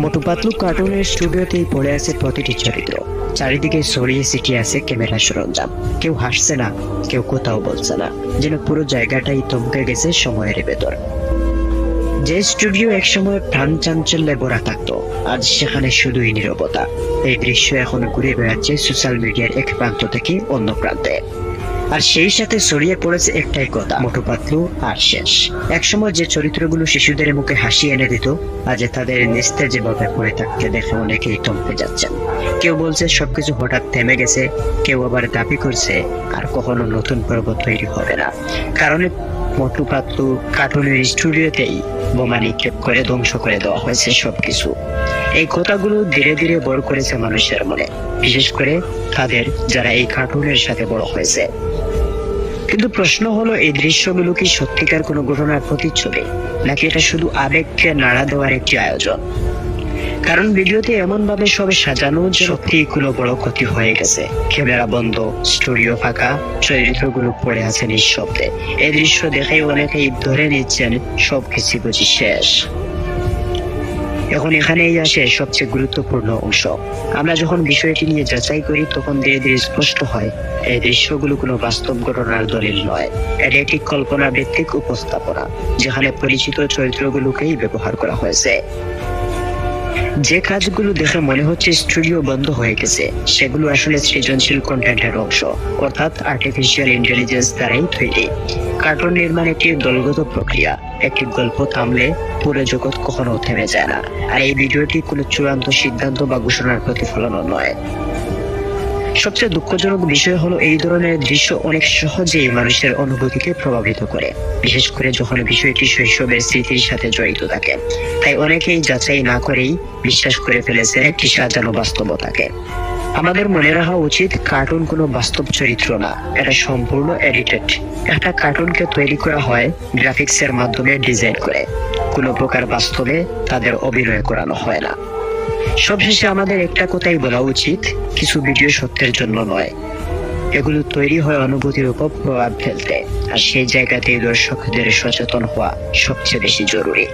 মোটু পাতলু কার্টুনের স্টুডিওতেই পড়ে আছে প্রতিটি চরিত্র। চারিদিকে ছড়িয়ে ছিটিয়ে আছে ক্যামেরা সরঞ্জাম। কেউ হাসছে না, কেউ কোথাও বলছে না, যেন পুরো জায়গাটাই থমকে গেছে সময়ের ভেতর। যে স্টুডিও একসময় প্রাণ চাঞ্চল্যে ভরা থাকতো, আজ সেখানে শুধুই নীরবতা। এই দৃশ্য এখন ঘুরে বেড়াচ্ছে সোশ্যাল মিডিয়ার এক প্রান্ত থেকে অন্য প্রান্তে। আর সেই সাথে ছড়িয়ে পড়েছে একটাই কথা, মোটু পাতলু আর শেষ। একসময় যে চরিত্রগুলো শিশুদের মুখে হাসি এনে দিত, আজ তাদের নিস্তেজ যেভাবে পড়ে থাকতে দেখে অনেকেই থমকে যাচ্ছেন। কেউ বলছে সবকিছু হঠাৎ থেমে গেছে, কেউ আবার দাবি করছে আর কখনো নতুন পর্ব তৈরি হবে না, কারণ মোটু পাতলু কার্টুনের স্টুডিওতেই বোমা নিক্ষেপ করে ধ্বংস করে দেওয়া হয়েছে সবকিছু। এই কথাগুলো ধীরে ধীরে বড় করেছে মানুষের মনে, বিশেষ করে তাদের যারা এই কার্টুনের সাথে বড় হয়েছে। কিন্তু প্রশ্ন হলো, এই দৃশ্যগুলো কি সত্যিকার কোনো ঘটনার প্রতিচ্ছবি, নাকি এটা শুধু আবেগকে নাড়া দেওয়ার একটি আয়োজন? কারণ ভিডিওতে এমন ভাবে সব সাজানো যে সত্যি কোনো বড় ক্ষতি হয়ে গেছে। ক্যামেরা বন্ধ, স্টুডিও ফাঁকা, চরিত্রগুলো পড়ে আছে নিঃশব্দে। এই দৃশ্য দেখে অনেকেই ধরে নিচ্ছেন সবকিছু বুঝি শেষ। এখন এখানেই আসে সবচেয়ে গুরুত্বপূর্ণ অংশ। আমরা যখন বিষয়টি নিয়ে যাচাই করি, তখন ধীরে ধীরে স্পষ্ট হয় এই দৃশ্যগুলো কোনো বাস্তব ঘটনার দলিল নয়। এটা একটি কল্পনা ভিত্তিক উপস্থাপনা, যেখানে পরিচিত চরিত্রগুলোকেই ব্যবহার করা হয়েছে। যে কাজগুলো দেখে মনে হচ্ছে স্টুডিও বন্ধ হয়ে গেছে, সেগুলো আসলে সৃজনশীল কন্টেন্টের অংশ, অর্থাৎ আর্টিফিশিয়াল ইন্টেলিজেন্স দ্বারাই তৈরি। কার্টুন নির্মাণ একটি দলগত প্রক্রিয়া। একটি গল্প থামলে পুরো জগৎ কখনো থেমে যায় না। আর এই ভিডিওটি কোনো চূড়ান্ত সিদ্ধান্ত বা ঘোষণার প্রতিফলন নয়। সবচেয়ে দুঃখজনক বিষয় হলো, এই ধরনের দৃশ্য অনেক সহজেই মানুষের অনুভূতিকে প্রভাবিত করে, বিশেষ করে যখন বিষয়টি শৈশবের স্মৃতির সাথে জড়িত থাকে। তাই অনেকেই যাচাই না করেই বিশ্বাস করে ফেলেছে একটি সাজানো বাস্তবতাকে। আমাদের মনে রাখা উচিত, কার্টুন কোনো বাস্তব চরিত্র না, এটা সম্পূর্ণ এডিটেড। একটা কার্টুনকে তৈরি করা হয় গ্রাফিক্স এর মাধ্যমে ডিজাইন করে, কোনো প্রকার বাস্তবে তাদের অভিনয় করানো হয় না। সবশেষে আমাদের একটা কথাই বলা উচিত, কিছু ভিডিও সত্যের জন্য নয়, এগুলো তৈরি হয় অনুভূতির উপর প্রভাব ফেলতে। আর সেই জায়গাতেই দর্শকদের সচেতন হওয়া সবচেয়ে বেশি জরুরি।